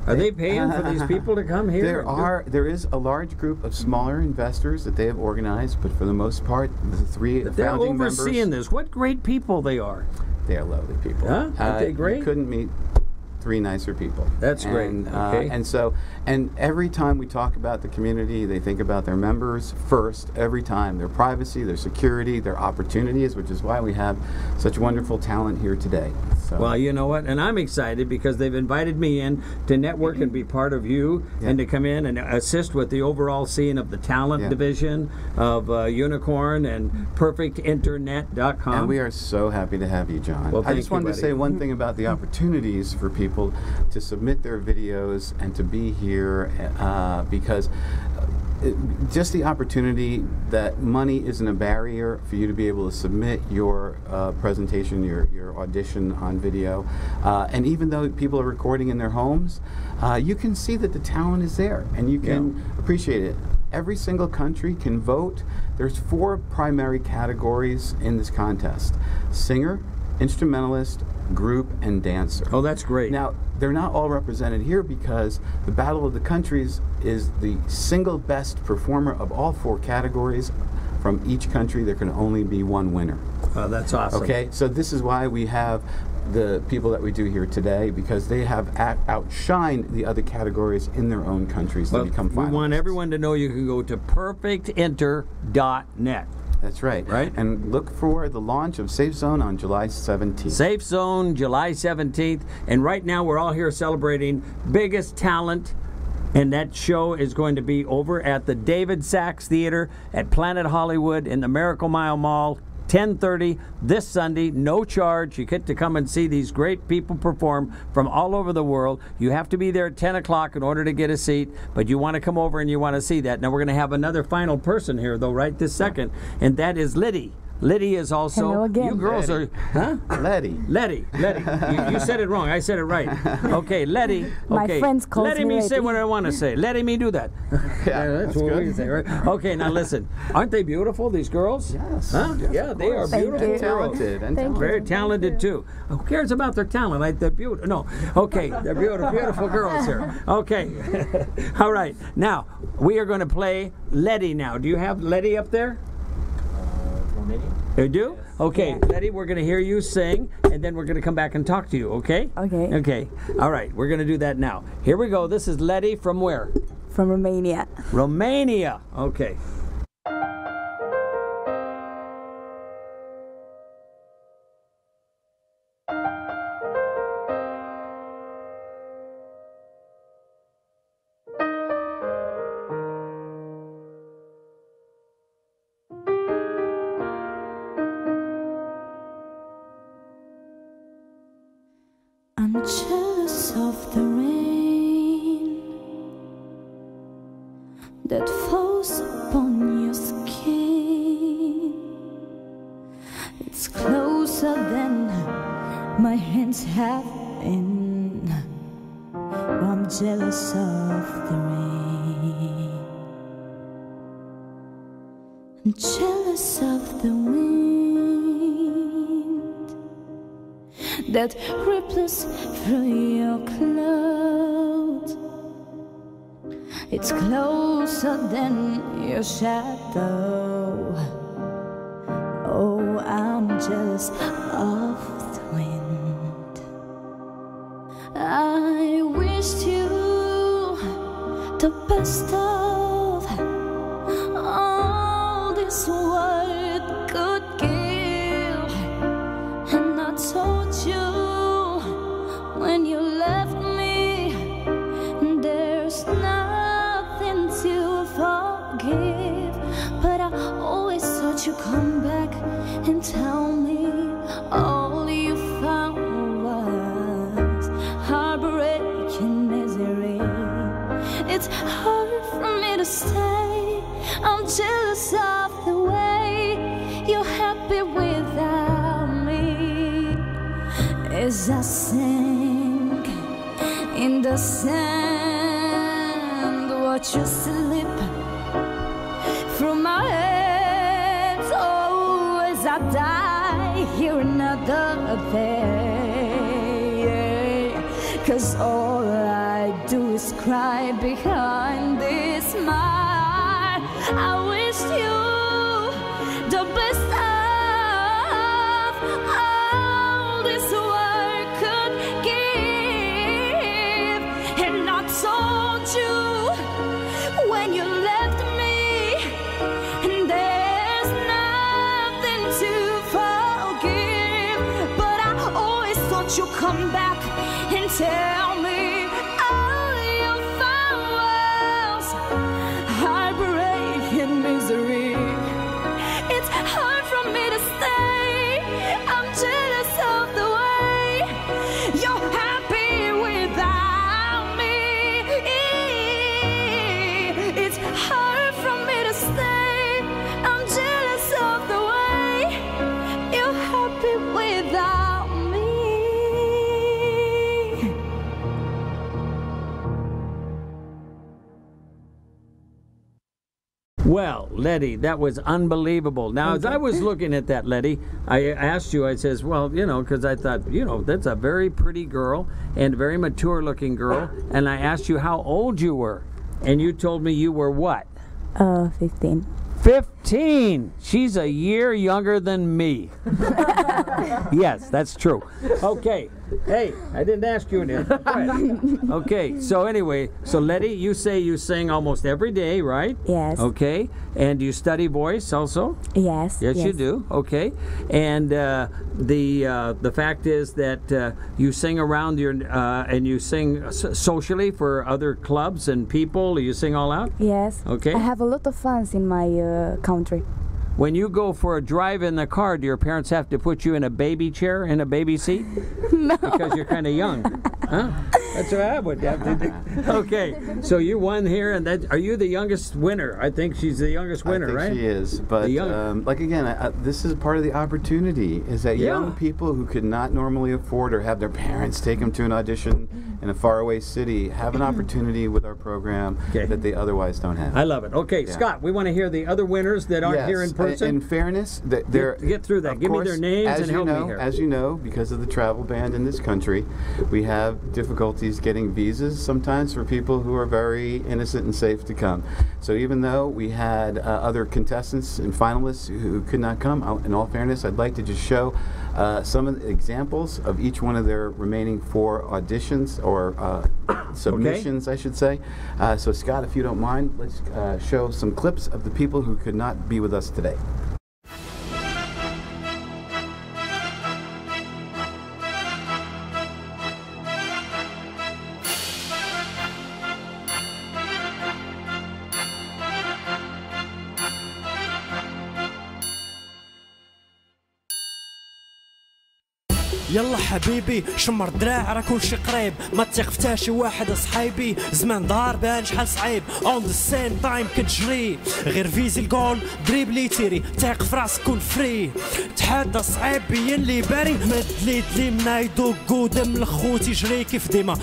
A: Are they paying for these people to come here?
B: There is a large group of smaller investors that they have organized, but for the most part, the three founding members.
A: They're overseeing this. What great people they are.
B: They are lovely people.
A: Huh? Aren't they great?
B: You couldn't meet three nicer people.
A: That's great. Okay.
B: And every time we talk about the community, they think about their members first, every time. Their privacy, their security, their opportunities, which is why we have such wonderful talent here today. So.
A: Well, you know what? And I'm excited because they've invited me in to network and be part of you and to come in and assist with the overall scene of the talent division of Unicorn and PerfectInternet.com.
B: And we are so happy to have you, John.
A: Well,
B: I just wanted to say one thing about the opportunities for people to submit their videos and to be here because just the opportunity that money isn't a barrier for you to be able to submit your presentation, your audition on video. And even though people are recording in their homes, you can see that the talent is there and you can appreciate it. Every single country can vote. There's 4 primary categories in this contest: singer, instrumentalist, group, and dancer.
A: Oh, that's great.
B: Now, they're not all represented here because the Battle of the Countries is the single best performer of all 4 categories. From each country, there can only be one winner.
A: Oh, that's awesome.
B: Okay, so this is why we have the people that we do here today, because they have outshined the other categories in their own countries to become finalists.
A: We want everyone to know you can go to perfectinter.net.
B: That's right.
A: Right?
B: And look for the launch of Safe Zone on July 17th.
A: Safe Zone, July 17th. And right now we're all here celebrating Biggest Talent. And that show is going to be over at the David Sachs Theater at Planet Hollywood in the Miracle Mile Mall, 10:30 this Sunday, no charge. You get to come and see these great people perform from all over the world. You have to be there at 10 o'clock in order to get a seat, but you want to come over and you want to see that. Now we're going to have another final person here, though, right this second, and that is Liddy. Liddy is also.
D: Hello again.
A: You girls
B: Letty.
A: are. Huh?
B: Letty.
A: You said it wrong. I said it right. Okay, Letty.
D: My friends call
A: Let me say what I want to say. Let me do that.
B: That's
A: what
B: good.
A: we say, right? Okay, now listen. Aren't they beautiful, these girls?
B: Yes.
A: Huh?
B: Yes,
A: Yeah,
B: of
A: they are
B: course.
A: beautiful
B: And
A: girls.
B: talented.
A: Very talented, too. Who cares about their talent? They're beautiful. No. Okay, they're beautiful girls here. Okay. All right. Now, we are going to play Letty now. Do you have Letty up there? You do? Okay, Letty, we're going to hear you sing, and then we're going to come back and talk to you, okay?
D: Okay.
A: Okay. All right, we're going to do that now. Here we go. This is Letty from where?
D: From Romania.
A: Romania. Okay.
I: I'm jealous of the rain that falls upon your skin. It's closer than my hands have been. I'm jealous of the rain. I'm jealous of the wind that ripples through your clothes. It's closer than your shadow. Oh, I'm jealous of the wind. I wished you the best of all this world could give, and I told you when you left me, there's nothing to forgive. But I always thought you'd come back and tell me all you found was heartbreak and misery. It's hard for me to stay. I'm jealous of the way you're happy without me. As I sink in the sand, watch you slip through my hands. I die here another day. 'Cause all I do is cry behind this smile. I wish you the best of all this world could give. And I told you when you left me, and there's nothing to forgive. But I always thought you'd come back and tell me all your farewells, heartbreak and misery. It's hard for me to stay. I'm jealous of the way you're happy without me. It's hard for me to stay. I'm jealous of the way you're happy without me.
A: Well, Letty, that was unbelievable. Now, as I was looking at that, Letty, I asked you, I says, well, you know, because I thought, you know, that's a very pretty girl and a very mature-looking girl. And I asked you how old you were. And you told me you were what?
D: 15.
A: 15! She's a year younger than me. Yes, that's true. Okay. Hey, I didn't ask you anything. Okay, so anyway, so Letty, you say you sing almost every day, right?
D: Yes.
A: Okay, and you study voice also?
D: Yes.
A: Yes, you do. Okay, and the fact is that you sing around your and you sing socially for other clubs and people. You sing all out.
D: Yes.
A: Okay.
D: I have a lot of fans in my country.
A: When you go for a drive in the car, do your parents have to put you in a baby chair, in a baby seat?
D: No.
A: Because you're kind of young. Huh? That's what I would have to do. Okay, so you won here, and are you the youngest winner? I think she's the youngest winner, right?
B: I think she is, but like again, this is part of the opportunity, is that young people who could not normally afford or have their parents take them to an audition in a faraway city have an opportunity with our program that they otherwise don't have.
A: I love it. Okay, Scott, we want to hear the other winners that aren't here in person.
B: In fairness,
A: get through that. Give me their names and help me here.
B: As you know, because of the travel ban in this country, we have difficulties getting visas sometimes for people who are very innocent and safe to come. So even though we had other contestants and finalists who could not come, in all fairness, I'd like to just show some of the examples of each one of their remaining 4 auditions or submissions, I should say. So Scott, if you don't mind, let's show some clips of the people who could not be with us today.
M: يلا حبيبي شمر دراع راه كلشي قريب ما تثق في حتى شي واحد اصحابي زمان دار بان شحال صعيب اون ذا سيم تايم كتجري غير فيزي الجول دريبلي تيري تايق في راسك كون فري تحدى صعيب بين لي باري مد لي دلي منايدو قدام الخو تيجري كيف ديما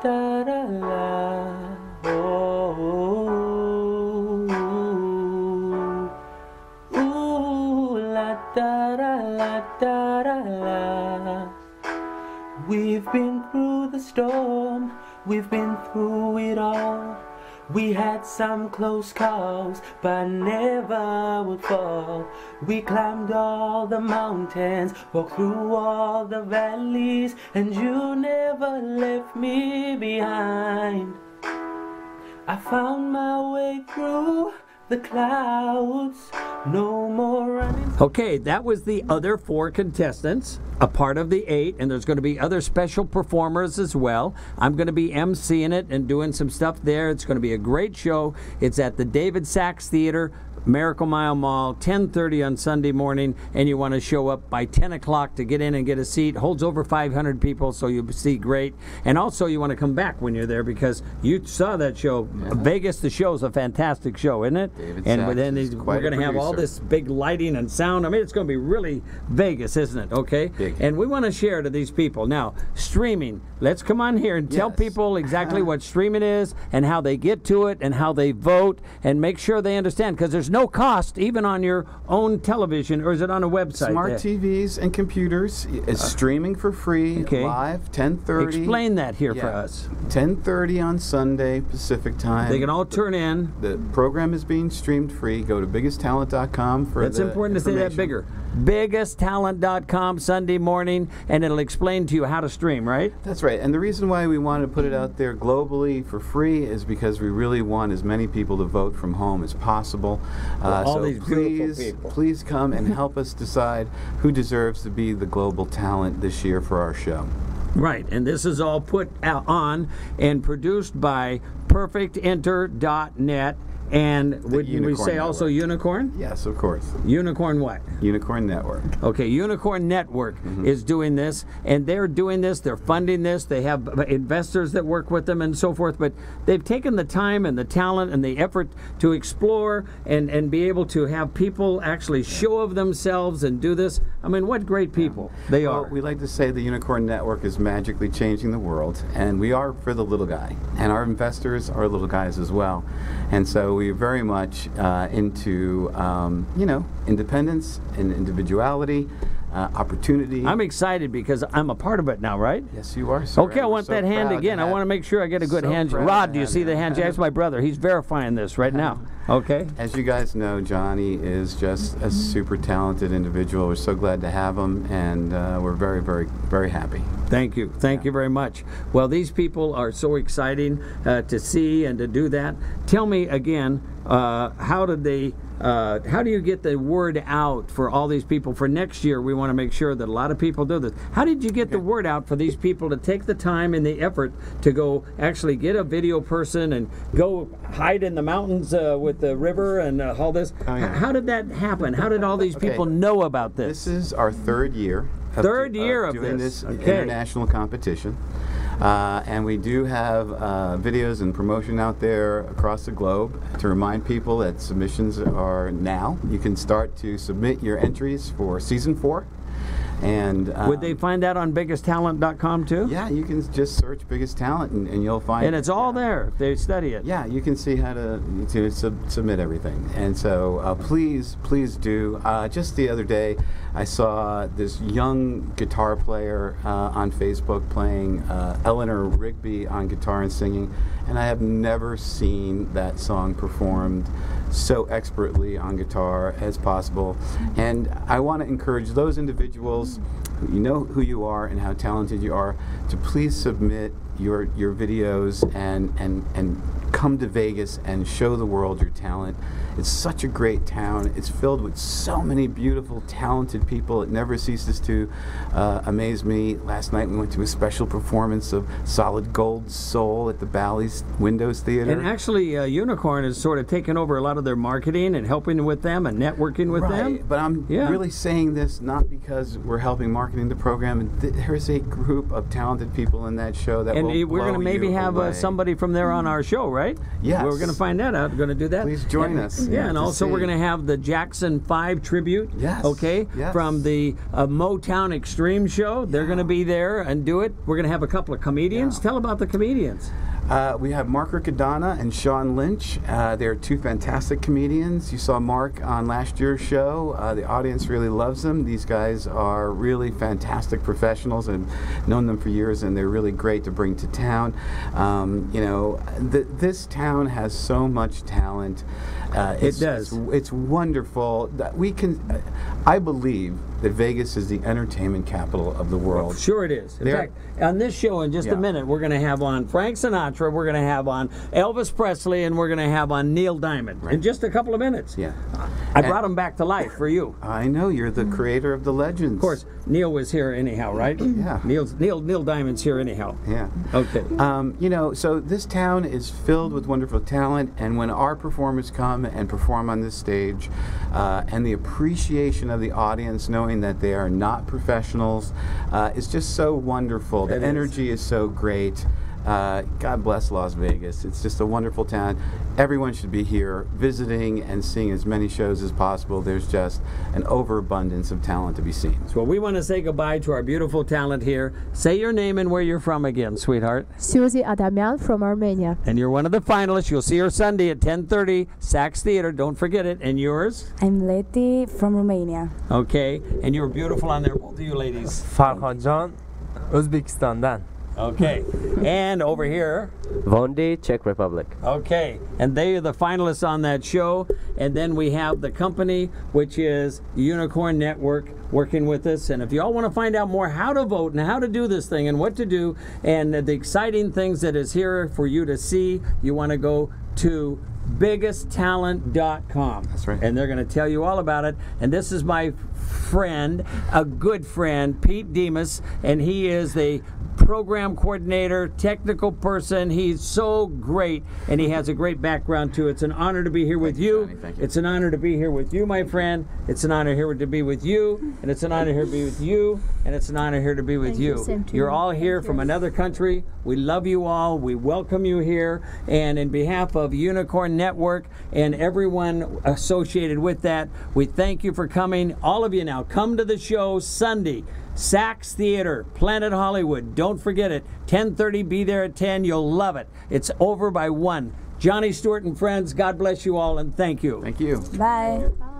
K: da da la. Oh, ooh, la da da la da da la. We've been through the storm, we've been through it all. We had some close calls, but never would fall. We climbed all the mountains, walked through all the valleys, and you never left me behind. I found my way through the clouds, no more running.
A: Okay, that was the other 4 contestants, a part of the 8, and there's going to be other special performers as well. I'm going to be emceeing it and doing some stuff there. It's going to be a great show. It's at the David Sachs Theater, Miracle Mile Mall, 10:30 on Sunday morning, and you want to show up by 10 o'clock to get in and get a seat. Holds over 500 people, so you'll see great. And also, you want to come back when you're there because you saw that show.
B: Yeah.
A: Vegas, the show's a fantastic show, isn't it?
B: David
A: and
B: Sachs
A: then
B: is quite
A: we're going
B: a
A: to have all
B: producer.
A: this big lighting and sound. I mean, it's going to be really Vegas, isn't it? Okay?
B: Big.
A: And we want to share to these people. Now, streaming. Let's come on here and tell
B: Yes.
A: people exactly what streaming is and how they get to it and how they vote and make sure they understand because there's no cost even on your own television, or is it on a website?
B: Smart
A: there?
B: TVs and computers is streaming for free,
A: Okay.
B: live, 10:30.
A: Explain that here for us.
B: 10:30 on Sunday Pacific time.
A: They can all turn in.
B: The program is being streamed free. Go to biggesttalent.com for
A: It's
B: the
A: important to say that
B: information.
A: bigger. Biggesttalent.com Sunday morning, and it'll explain to you how to stream, right?
B: That's right. And the reason why we want to put it out there globally for free is because we really want as many people to vote from home as possible.
A: All
B: So
A: these beautiful people.
B: please come and help us decide who deserves to be the global talent this year for our show.
A: Right, and this is all put out on and produced by PerfectEnter.net. And would we
B: Unicorn
A: say also
B: Network.
A: Unicorn?
B: Yes, of course.
A: Unicorn what?
B: Unicorn Network.
A: Okay, Unicorn Network is doing this, and they're doing this, they're funding this, they have investors that work with them and so forth, but they've taken the time and the talent and the effort to explore and be able to have people actually show of themselves and do this. I mean, what great people they
B: Well,
A: are.
B: we like to say the Unicorn Network is magically changing the world, and we are for the little guy, and our investors are little guys as well. And so we're very much into, independence and individuality, opportunity.
A: I'm excited because I'm a part of it now, right?
B: Yes, you are, sir.
A: Okay, I
B: and we're
A: want
B: so
A: that hand
B: proud
A: again.
B: to
A: I
B: have-
A: want to make sure I get a good
B: so
A: hand.
B: proud
A: Rod,
B: to
A: do you
B: have
A: see the
B: you.
A: hand? That's my brother. He's verifying this right now. Okay.
B: As you guys know, Johnny is just a super talented individual. We're so glad to have him, and we're very, very, very happy.
A: Thank you. Thank you very much. Well, these people are so exciting to see and to do that. Tell me again, how do you get the word out for all these people? For next year, we want to make sure that a lot of people do this. How did you get the word out for these people to take the time and the effort to go actually get a video person and go hide in the mountains with the river and all this?
B: Oh, yeah.
A: How did that happen? How did all these people know about this?
B: This is our third year.
A: Third year of
B: doing
A: this.
B: this
A: Okay.
B: international competition. And we do have videos and promotion out there across the globe to remind people that submissions are now. You can start to submit your entries for season 4. And
A: Would they find that on biggesttalent.com too?
B: Yeah, you can just search Biggest Talent and you'll find
A: And it's all there. They study it.
B: Yeah, you can see how to submit everything. And so please do. Just the other day, I saw this young guitar player on Facebook playing Eleanor Rigby on guitar and singing, and I have never seen that song performed so expertly on guitar as possible. And I want to encourage those individuals who know who you are and how talented you are to please submit your videos and come to Vegas and show the world your talent. It's such a great town. It's filled with so many beautiful, talented people. It never ceases to amaze me. Last night we went to a special performance of Solid Gold Soul at the Bally's Windows Theater.
A: And actually, Unicorn has sort of taken over a lot of their marketing and helping with them and networking with them.
B: But I'm really saying this not because we're helping market marketing the program. And there's a group of talented people in that show that
A: And
B: will
A: we're going to
B: blow
A: maybe
B: you
A: have
B: away.
A: somebody from there on our show, right?
B: Yes.
A: We're going to find that out. We're going to do that.
B: Please join us.
A: Yeah, and
B: to
A: also we're
B: see.
A: going to have the Jackson 5 tribute.
B: Yes.
A: Okay.
B: Yes.
A: From the Motown Extreme show. They're going to be there and do it. We're going to have a couple of comedians. Tell about the comedians.
B: We have Mark Riccadonna and Sean Lynch. They're two fantastic comedians. You saw Mark on last year's show. The audience really loves them. These guys are really fantastic professionals and known them for years, and they're really great to bring to town. You know, this town has so much talent.
A: It does.
B: It's wonderful that we can. I believe that Vegas is the entertainment capital of the world.
A: Well, sure it is. In fact, on this show in just a minute, we're going to have on Frank Sinatra, we're going to have on Elvis Presley, and we're going to have on Neil Diamond in just a couple of minutes.
B: Yeah.
A: I brought them back to life for you.
B: I know, you're the creator of the legends.
A: Of course, Neil was here anyhow, right?
B: Yeah.
A: Neil Diamond's here anyhow.
B: Yeah.
A: Okay.
B: You know, so this town is filled with wonderful talent, and when our performers come and perform on this stage, and the appreciation of the audience knowing that they are not professionals, is just so wonderful. The energy is so great. God bless Las Vegas. It's just a wonderful town. Everyone should be here visiting and seeing as many shows as possible. There's just an overabundance of talent to be seen.
A: So we want to say goodbye to our beautiful talent here. Say your name and where you're from again, sweetheart.
C: Suzy Adamian from Armenia.
A: And you're one of the finalists. You'll see her Sunday at 10:30, Sax Theater. Don't forget it. And yours?
D: I'm Leti from Romania.
A: Okay. And you're beautiful on there, both of you ladies.
E: Farhadjan, Uzbekistan'dan.
A: Okay. And over here.
F: Vondi, Czech Republic.
A: Okay. And they are the finalists on that show. And then we have the company, which is Unicorn Network, working with us. And if you all want to find out more how to vote and how to do this thing and what to do and the exciting things that is here for you to see, you want to go to biggesttalent.com.
B: That's right.
A: And they're going to tell you all about it. And this is my friend, a good friend, Pete Demas, and he is the program coordinator, technical person. He's so great, and he has a great background too. It's an honor to be here with you.
B: Thank you.
A: It's an honor to be here with you, my friend. It's an honor here to be with you, and it's an honor here to be with you, and it's an honor here to be with
C: Thank you. Same to
A: You're
C: you.
A: all here from another country. We love you all. We welcome you here, and in behalf of Unicorn Network and everyone associated with that, we thank you for coming. All of you now, come to the show Sunday. Sax Theater, Planet Hollywood. Don't forget it. 10:30, be there at 10. You'll love it. It's over by 1. Johnny Stewart and friends, God bless you all, and thank you.
B: Thank you.
D: Bye.
C: Bye.